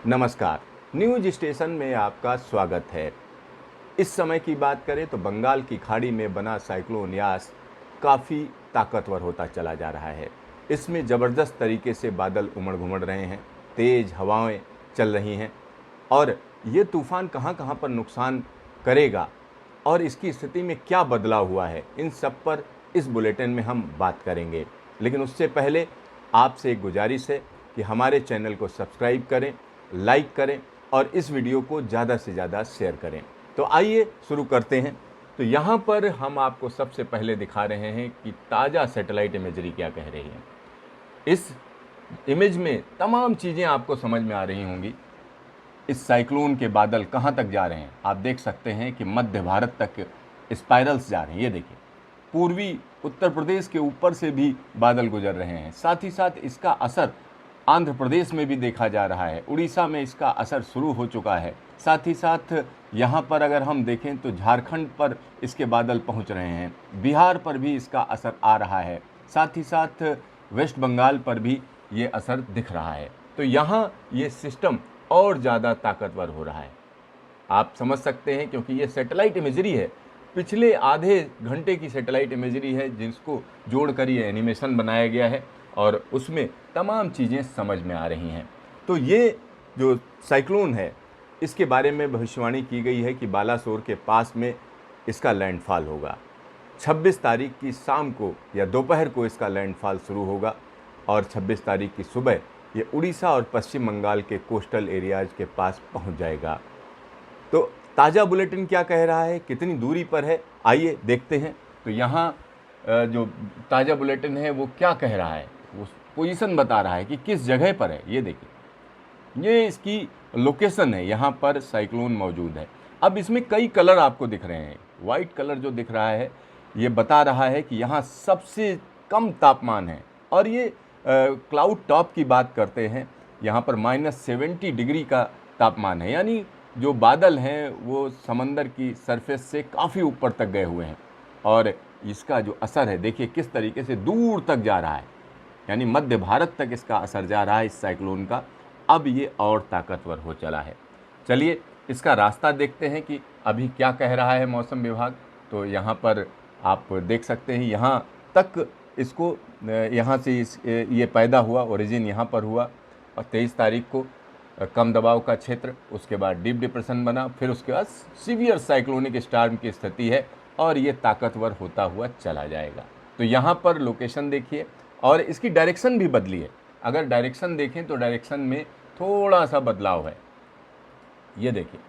नमस्कार। News station में आपका स्वागत है। इस समय की बात करें तो बंगाल की खाड़ी में बना साइक्लोन यास काफ़ी ताकतवर होता चला जा रहा है। इसमें ज़बरदस्त तरीके से बादल उमड़ घुमड़ रहे हैं, तेज़ हवाएं चल रही हैं और ये तूफ़ान कहाँ कहाँ पर नुकसान करेगा और इसकी स्थिति में क्या बदलाव हुआ है, इन सब पर इस बुलेटिन में हम बात करेंगे। लेकिन उससे पहले आपसे एक गुजारिश है कि हमारे चैनल को सब्सक्राइब करें, लाइक करें और इस वीडियो को ज़्यादा से ज़्यादा शेयर करें। तो आइए शुरू करते हैं। तो यहाँ पर हम आपको सबसे पहले दिखा रहे हैं कि ताज़ा सैटेलाइट इमेजरी क्या कह रही है। इस इमेज में तमाम चीज़ें आपको समझ में आ रही होंगी। इस साइक्लोन के बादल कहाँ तक जा रहे हैं आप देख सकते हैं कि मध्य भारत तक स्पाइरल्स जा रहे हैं। ये देखिए, पूर्वी उत्तर प्रदेश के ऊपर से भी बादल गुजर रहे हैं। साथ ही साथ इसका असर आंध्र प्रदेश में भी देखा जा रहा है, उड़ीसा में इसका असर शुरू हो चुका है। साथ ही साथ यहाँ पर अगर हम देखें तो झारखंड पर इसके बादल पहुँच रहे हैं, बिहार पर भी इसका असर आ रहा है, साथ ही साथ वेस्ट बंगाल पर भी ये असर दिख रहा है। तो यहाँ ये सिस्टम और ज़्यादा ताकतवर हो रहा है, आप समझ सकते हैं, क्योंकि ये सैटेलाइट इमेजरी है। पिछले आधे घंटे की सैटेलाइट इमेजरी है जिसको जोड़कर ये एनिमेशन बनाया गया है और उसमें तमाम चीज़ें समझ में आ रही हैं। तो ये जो साइक्लोन है इसके बारे में भविष्यवाणी की गई है कि बालासोर के पास में इसका लैंडफॉल होगा। 26 तारीख की शाम को या दोपहर को इसका लैंडफॉल शुरू होगा और 26 तारीख की सुबह ये उड़ीसा और पश्चिम बंगाल के कोस्टल एरियाज के पास पहुंच जाएगा। तो ताज़ा बुलेटिन क्या कह रहा है, कितनी दूरी पर है, आइए देखते हैं। तो यहाँ जो ताज़ा बुलेटिन है वो क्या कह रहा है, वो पोजीशन बता रहा है कि किस जगह पर है। ये देखिए, ये इसकी लोकेशन है, यहाँ पर साइक्लोन मौजूद है। अब इसमें कई कलर आपको दिख रहे हैं। वाइट कलर जो दिख रहा है ये बता रहा है कि यहाँ सबसे कम तापमान है और ये क्लाउड टॉप की बात करते हैं, यहाँ पर -70 डिग्री का तापमान है, यानी जो बादल हैं वो समंदर की सरफेस से काफ़ी ऊपर तक गए हुए हैं और इसका जो असर है देखिए किस तरीके से दूर तक जा रहा है, यानी मध्य भारत तक इसका असर जा रहा है इस साइक्लोन का। अब ये और ताकतवर हो चला है। चलिए इसका रास्ता देखते हैं कि अभी क्या कह रहा है मौसम विभाग। तो यहाँ पर आप देख सकते हैं, यहाँ तक इसको यहाँ से ये पैदा हुआ, ओरिजिन यहाँ पर हुआ और 23 तारीख को कम दबाव का क्षेत्र, उसके बाद डीप डिप्रेशन बना, फिर उसके बाद सीवियर साइक्लोनिक स्टॉर्म की स्थिति है और ये ताकतवर होता हुआ चला जाएगा। तो यहाँ पर लोकेशन देखिए और इसकी डायरेक्शन भी बदली है। अगर डायरेक्शन देखें तो डायरेक्शन में थोड़ा सा बदलाव है। ये देखिए,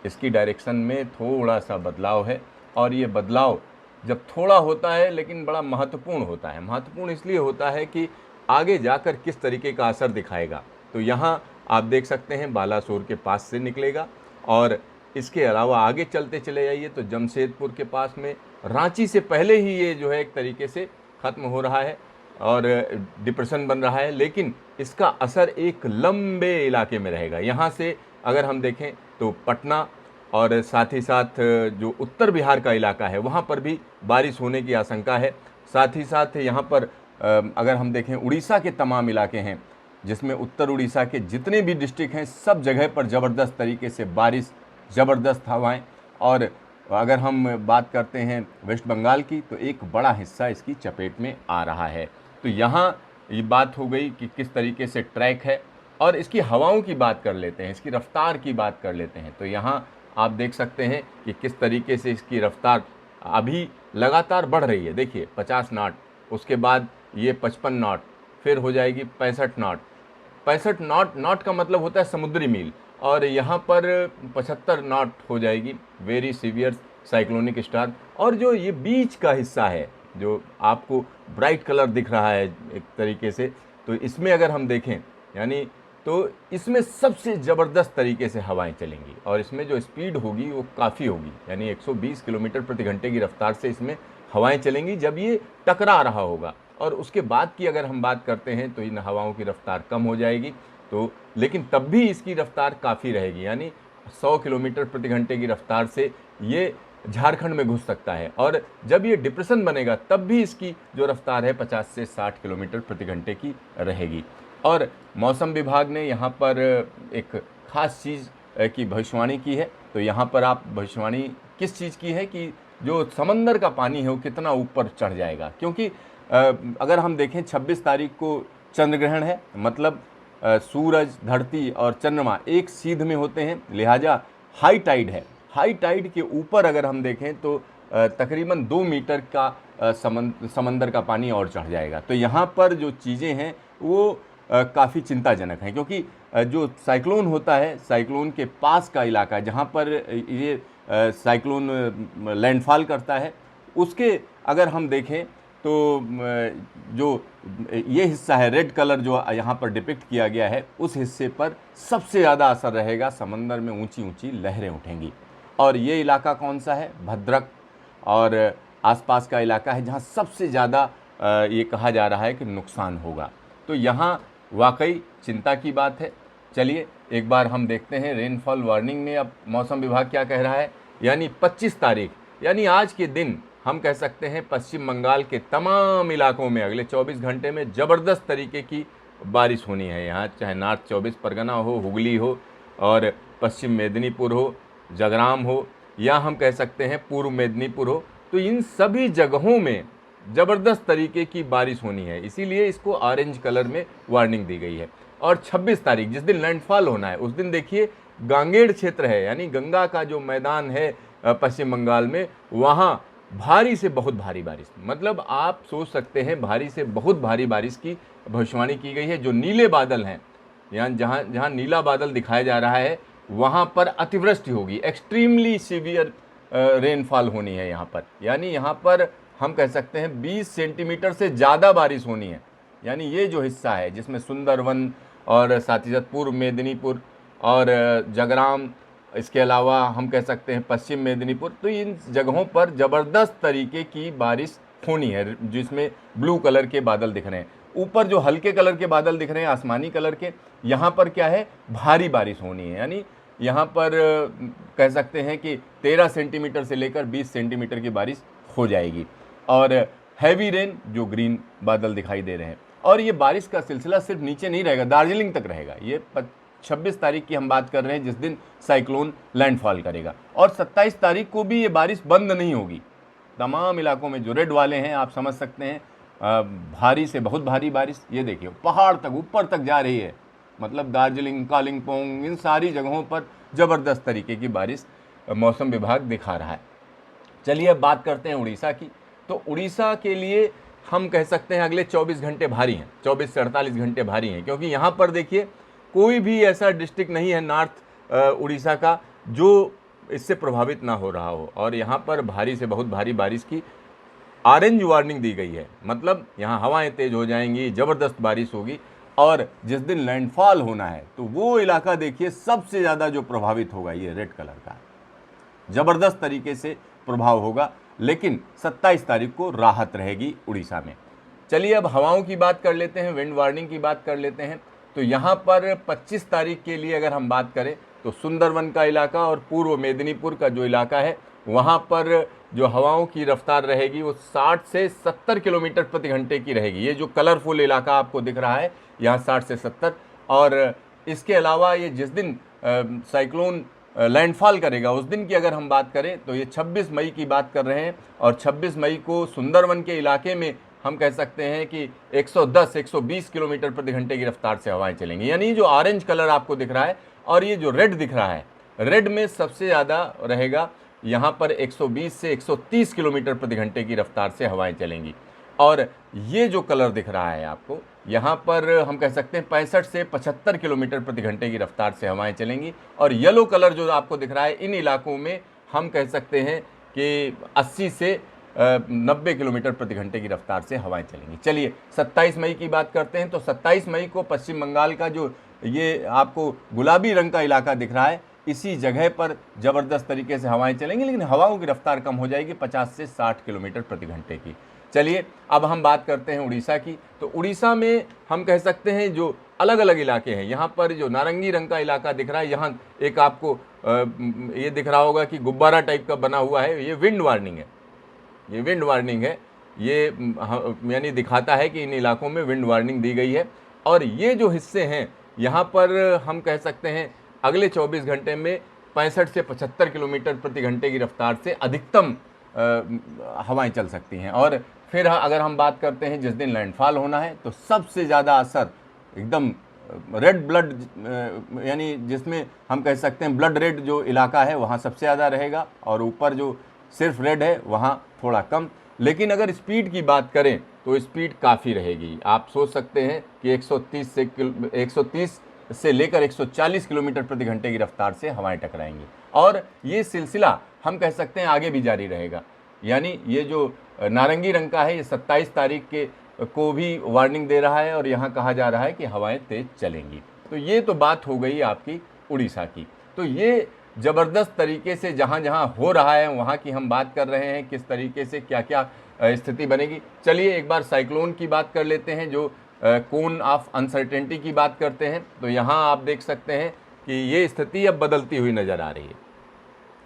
इसकी डायरेक्शन में थोड़ा सा बदलाव है और ये बदलाव जब थोड़ा होता है लेकिन बड़ा महत्वपूर्ण होता है। महत्वपूर्ण इसलिए होता है कि आगे जाकर किस तरीके का असर दिखाएगा। तो यहाँ आप देख सकते हैं बालासोर के पास से निकलेगा और इसके अलावा आगे चलते चले जाइए तो जमशेदपुर के पास में, रांची से पहले ही ये जो है एक तरीके से ख़त्म हो रहा है और डिप्रेशन बन रहा है, लेकिन इसका असर एक लंबे इलाके में रहेगा। यहाँ से अगर हम देखें तो पटना और साथ ही साथ जो उत्तर बिहार का इलाका है वहाँ पर भी बारिश होने की आशंका है। साथ ही साथ यहाँ पर अगर हम देखें उड़ीसा के तमाम इलाके हैं, जिसमें उत्तर उड़ीसा के जितने भी डिस्ट्रिक्ट हैं सब जगह पर ज़बरदस्त तरीके से बारिश, ज़बरदस्त हवाएं। और अगर हम बात करते हैं वेस्ट बंगाल की तो एक बड़ा हिस्सा इसकी चपेट में आ रहा है। तो यहाँ ये बात हो गई कि किस तरीके से ट्रैक है और इसकी हवाओं की बात कर लेते हैं, इसकी रफ्तार की बात कर लेते हैं। तो यहाँ आप देख सकते हैं कि किस तरीके से इसकी रफ्तार अभी लगातार बढ़ रही है। देखिए 50 नॉट, उसके बाद ये 55 नॉट, फिर हो जाएगी 65 नॉट। 65 नॉट का मतलब होता है समुद्री मील और यहाँ पर 75 नॉट हो जाएगी वेरी सीवियर साइक्लोनिक स्टॉर्म। और जो ये बीच का हिस्सा है जो आपको ब्राइट कलर दिख रहा है एक तरीके से, तो इसमें अगर हम देखें यानी तो इसमें सबसे ज़बरदस्त तरीके से हवाएं चलेंगी और इसमें जो स्पीड होगी वो काफ़ी होगी, यानी 120 किलोमीटर प्रति घंटे की रफ्तार से इसमें हवाएं चलेंगी जब ये टकरा रहा होगा। और उसके बाद की अगर हम बात करते हैं तो इन हवाओं की रफ्तार कम हो जाएगी, तो लेकिन तब भी इसकी रफ्तार काफ़ी रहेगी, यानी 100 किलोमीटर प्रति घंटे की रफ्तार से ये झारखंड में घुस सकता है। और जब ये डिप्रेशन बनेगा तब भी इसकी जो रफ्तार है 50 से 60 किलोमीटर प्रति घंटे की रहेगी। और मौसम विभाग ने यहाँ पर एक ख़ास चीज़ की भविष्यवाणी की है। तो यहाँ पर आप भविष्यवाणी किस चीज़ की है कि जो समंदर का पानी है वो कितना ऊपर चढ़ जाएगा, क्योंकि अगर हम देखें 26 तारीख को चंद्र ग्रहण है, मतलब सूरज, धरती और चंद्रमा एक सीध में होते हैं, लिहाजा हाई टाइड है। हाई टाइड के ऊपर अगर हम देखें तो तकरीबन 2 मीटर का समंदर का पानी और चढ़ जाएगा। तो यहाँ पर जो चीज़ें हैं वो काफ़ी चिंताजनक हैं, क्योंकि जो साइक्लोन होता है, साइक्लोन के पास का इलाका जहाँ पर ये साइक्लोन लैंडफॉल करता है, उसके अगर हम देखें तो जो ये हिस्सा है रेड कलर जो यहाँ पर डिपिक्ट किया गया है, उस हिस्से पर सबसे ज़्यादा असर रहेगा, समंदर में ऊंची ऊंची लहरें उठेंगी। और ये इलाका कौन सा है? भद्रक और आसपास का इलाका है जहाँ सबसे ज़्यादा ये कहा जा रहा है कि नुकसान होगा। तो यहाँ वाकई चिंता की बात है। चलिए एक बार हम देखते हैं रेनफॉल वार्निंग में अब मौसम विभाग क्या कह रहा है। यानी 25 तारीख यानी आज के दिन हम कह सकते हैं पश्चिम बंगाल के तमाम इलाकों में अगले 24 घंटे में ज़बरदस्त तरीके की बारिश होनी है। यहाँ चाहे नॉर्थ 24 परगना हो, हुगली हो और पश्चिम मेदिनीपुर हो, जगराम हो, या हम कह सकते हैं पूर्व मेदिनीपुर हो, तो इन सभी जगहों में ज़बरदस्त तरीके की बारिश होनी है। इसीलिए इसको ऑरेंज कलर में वार्निंग दी गई है। और 26 तारीख जिस दिन लैंडफॉल होना है उस दिन देखिए गांगेड़ क्षेत्र है, यानी गंगा का जो मैदान है पश्चिम बंगाल में, वहाँ भारी से बहुत भारी बारिश, मतलब आप सोच सकते हैं भारी से बहुत भारी बारिश की भविष्यवाणी की गई है। जो नीले बादल हैं, यहाँ जहाँ जहाँ नीला बादल दिखाया जा रहा है वहाँ पर अतिवृष्टि होगी, एक्सट्रीमली सीवियर रेनफॉल होनी है यहाँ पर। यानी यहाँ पर हम कह सकते हैं 20 सेंटीमीटर से ज़्यादा बारिश होनी है। यानी ये जो हिस्सा है जिसमें सुंदरवन और साथ ही साथ पूर्व मेदिनीपुर और जगराम, इसके अलावा हम कह सकते हैं पश्चिम मेदिनीपुर, तो इन जगहों पर ज़बरदस्त तरीके की बारिश होनी है, जिसमें ब्लू कलर के बादल दिख रहे हैं। ऊपर जो हल्के कलर के बादल दिख रहे हैं आसमानी कलर के, यहाँ पर क्या है, भारी बारिश होनी है। यानी यहाँ पर कह सकते हैं कि 13 सेंटीमीटर से लेकर 20 सेंटीमीटर की बारिश हो जाएगी। और हैवी रेन जो ग्रीन बादल दिखाई दे रहे हैं। और ये बारिश का सिलसिला सिर्फ नीचे नहीं रहेगा, दार्जिलिंग तक रहेगा। ये 26 तारीख की हम बात कर रहे हैं जिस दिन साइक्लोन लैंडफॉल करेगा। और 27 तारीख को भी ये बारिश बंद नहीं होगी। तमाम इलाकों में जो रेड वाले हैं आप समझ सकते हैं, भारी से बहुत भारी बारिश, ये देखिए पहाड़ तक ऊपर तक जा रही है, मतलब दार्जिलिंग, कालिम्पोंग, इन सारी जगहों पर ज़बरदस्त तरीके की बारिश मौसम विभाग दिखा रहा है। चलिए अब बात करते हैं उड़ीसा की। तो उड़ीसा के लिए हम कह सकते हैं अगले 24 घंटे भारी हैं, 24 से 48 घंटे भारी हैं, क्योंकि यहाँ पर देखिए कोई भी ऐसा डिस्ट्रिक्ट नहीं है नॉर्थ उड़ीसा का जो इससे प्रभावित ना हो रहा हो। और यहाँ पर भारी से बहुत भारी बारिश की ऑरेंज वार्निंग दी गई है, मतलब यहाँ हवाएं तेज हो जाएंगी, ज़बरदस्त बारिश होगी। और जिस दिन लैंडफॉल होना है तो वो इलाका देखिए सबसे ज़्यादा जो प्रभावित होगा, ये रेड कलर का, ज़बरदस्त तरीके से प्रभाव होगा। लेकिन 27 तारीख को राहत रहेगी उड़ीसा में। चलिए अब हवाओं की बात कर लेते हैं, विंड वार्निंग की बात कर लेते हैं। तो यहाँ पर 25 तारीख के लिए अगर हम बात करें तो सुंदरवन का इलाका और पूर्व मेदिनीपुर का जो इलाका है, वहाँ पर जो हवाओं की रफ्तार रहेगी वो 60 से 70 किलोमीटर प्रति घंटे की रहेगी। ये जो कलरफुल इलाका आपको दिख रहा है यहाँ 60 से 70। और इसके अलावा ये जिस दिन साइक्लोन लैंडफॉल करेगा उस दिन की अगर हम बात करें तो ये 26 मई की बात कर रहे हैं। और 26 मई को सुंदरवन के इलाके में हम कह सकते हैं कि 110-120 किलोमीटर प्रति घंटे की रफ्तार से हवाएं चलेंगी। यानी जो ऑरेंज कलर आपको दिख रहा है और ये जो रेड दिख रहा है, रेड में सबसे ज़्यादा रहेगा, यहाँ पर 120 से 130 किलोमीटर प्रति घंटे की रफ्तार से हवाएं चलेंगी। और ये जो कलर दिख रहा है आपको, यहाँ पर हम कह सकते हैं 65 से 75 किलोमीटर प्रति घंटे की रफ्तार से हवाएं चलेंगी। और येलो कलर जो आपको दिख रहा है, इन इलाकों में हम कह सकते हैं कि 80 से 90 किलोमीटर प्रति घंटे की रफ्तार से हवाएं चलेंगी। चलिए 27 मई की बात करते हैं। तो 27 मई को पश्चिम बंगाल का जो ये आपको गुलाबी रंग का इलाका दिख रहा है, इसी जगह पर ज़बरदस्त तरीके से हवाएं चलेंगी, लेकिन हवाओं की रफ्तार कम हो जाएगी 50 से 60 किलोमीटर प्रति घंटे की। चलिए अब हम बात करते हैं उड़ीसा की। तो उड़ीसा में हम कह सकते हैं जो अलग अलग इलाके हैं, यहाँ पर जो नारंगी रंग का इलाका दिख रहा है, यहाँ एक आपको ये दिख रहा होगा कि गुब्बारा टाइप का बना हुआ है, ये विंड वार्निंग है। ये विंड वार्निंग है, ये यानी दिखाता है कि इन इलाकों में विंड वार्निंग दी गई है। और ये जो हिस्से हैं यहाँ पर हम कह सकते हैं अगले 24 घंटे में 65 से 75 किलोमीटर प्रति घंटे की रफ्तार से अधिकतम हवाएं चल सकती हैं। और फिर अगर हम बात करते हैं जिस दिन लैंडफॉल होना है तो सबसे ज़्यादा असर एकदम रेड ब्लड यानी जिसमें हम कह सकते हैं ब्लड रेड जो इलाका है वहाँ सबसे ज़्यादा रहेगा, और ऊपर जो सिर्फ रेड है वहाँ थोड़ा कम। लेकिन अगर स्पीड की बात करें तो स्पीड काफ़ी रहेगी। आप सोच सकते हैं कि 130 से लेकर 140 किलोमीटर प्रति घंटे की रफ्तार से हवाएं टकराएंगी, और ये सिलसिला हम कह सकते हैं आगे भी जारी रहेगा। यानी ये जो नारंगी रंग का है ये 27 तारीख के को भी वार्निंग दे रहा है, और यहाँ कहा जा रहा है कि हवाएं तेज चलेंगी। तो ये तो बात हो गई आपकी उड़ीसा की। तो ये ज़बरदस्त तरीके से जहाँ जहाँ हो रहा है वहाँ की हम बात कर रहे हैं, किस तरीके से क्या क्या स्थिति बनेगी। चलिए एक बार साइक्लोन की बात कर लेते हैं, जो कोन ऑफ अनसर्टेनिटी की बात करते हैं। तो यहाँ आप देख सकते हैं कि ये स्थिति अब बदलती हुई नज़र आ रही है।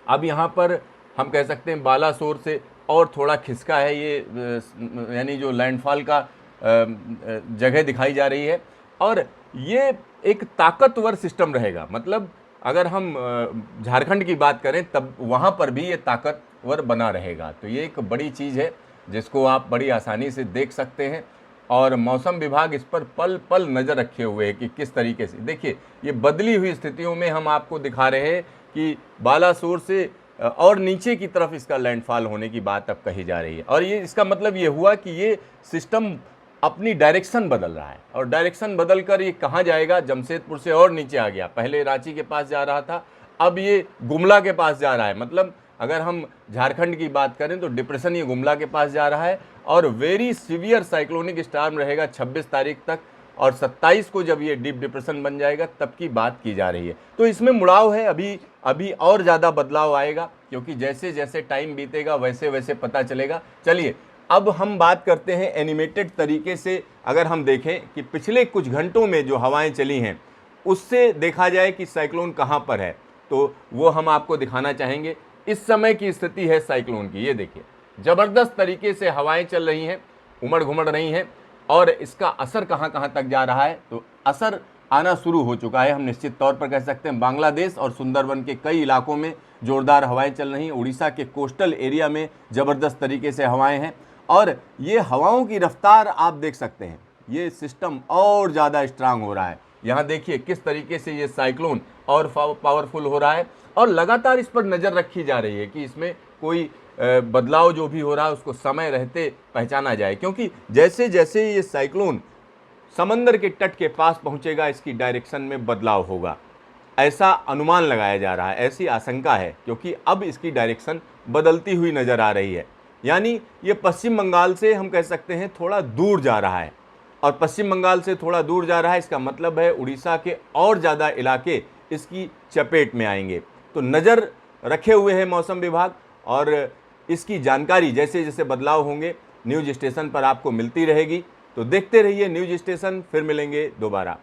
अब यहाँ पर हम कह सकते हैं बालासोर से और थोड़ा खिसका है ये, यानी जो लैंडफॉल का जगह दिखाई जा रही है, और ये एक ताकतवर सिस्टम रहेगा। मतलब अगर हम झारखंड की बात करें तब वहाँ पर भी ये ताकतवर बना रहेगा। तो ये एक बड़ी चीज़ है जिसको आप बड़ी आसानी से देख सकते हैं, और मौसम विभाग इस पर पल पल नज़र रखे हुए है कि किस तरीके से। देखिए ये बदली हुई स्थितियों में हम आपको दिखा रहे हैं कि बालासोर से और नीचे की तरफ इसका लैंडफॉल होने की बात अब कही जा रही है। और ये इसका मतलब ये हुआ कि ये सिस्टम अपनी डायरेक्शन बदल रहा है, और डायरेक्शन बदल कर ये कहाँ जाएगा, जमशेदपुर से और नीचे आ गया। पहले रांची के पास जा रहा था, अब ये गुमला के पास जा रहा है। मतलब अगर हम झारखंड की बात करें तो डिप्रेशन ये गुमला के पास जा रहा है, और वेरी सीवियर साइक्लोनिक स्टॉर्म रहेगा 26 तारीख तक, और 27 को जब ये डीप डिप्रेशन बन जाएगा तब की बात की जा रही है। तो इसमें मुड़ाव है, अभी और ज़्यादा बदलाव आएगा, क्योंकि जैसे जैसे टाइम बीतेगा वैसे वैसे पता चलेगा। चलिए अब हम बात करते हैं एनिमेटेड तरीके से। अगर हम देखें कि पिछले कुछ घंटों में जो हवाएं चली हैं उससे देखा जाए कि साइक्लोन कहाँ पर है, तो वो हम आपको दिखाना चाहेंगे। इस समय की स्थिति है साइक्लोन की, ये देखिए ज़बरदस्त तरीके से हवाएं चल रही हैं, उमड़ घुमड़ रही हैं, और इसका असर कहाँ कहाँ तक जा रहा है, तो असर आना शुरू हो चुका है। हम निश्चित तौर पर कह सकते हैं बांग्लादेश और सुंदरवन के कई इलाकों में जोरदार हवाएं चल रही हैं। उड़ीसा के कोस्टल एरिया में ज़बरदस्त तरीके से हवाएं हैं, और ये हवाओं की रफ्तार आप देख सकते हैं, ये सिस्टम और ज़्यादा स्ट्रांग हो रहा है। यहाँ देखिए किस तरीके से ये साइक्लोन और पावरफुल हो रहा है, और लगातार इस पर नज़र रखी जा रही है कि इसमें कोई बदलाव जो भी हो रहा है उसको समय रहते पहचाना जाए, क्योंकि जैसे जैसे ये साइक्लोन समंदर के तट के पास पहुंचेगा इसकी डायरेक्शन में बदलाव होगा, ऐसा अनुमान लगाया जा रहा है, ऐसी आशंका है, क्योंकि अब इसकी डायरेक्शन बदलती हुई नज़र आ रही है। यानी ये पश्चिम बंगाल से हम कह सकते हैं थोड़ा दूर जा रहा है, और पश्चिम बंगाल से थोड़ा दूर जा रहा है, इसका मतलब है उड़ीसा के और ज़्यादा इलाके इसकी चपेट में आएंगे। तो नज़र रखे हुए है मौसम विभाग, और इसकी जानकारी जैसे जैसे बदलाव होंगे न्यूज़ स्टेशन पर आपको मिलती रहेगी। तो देखते रहिए न्यूज़ स्टेशन, फिर मिलेंगे दोबारा।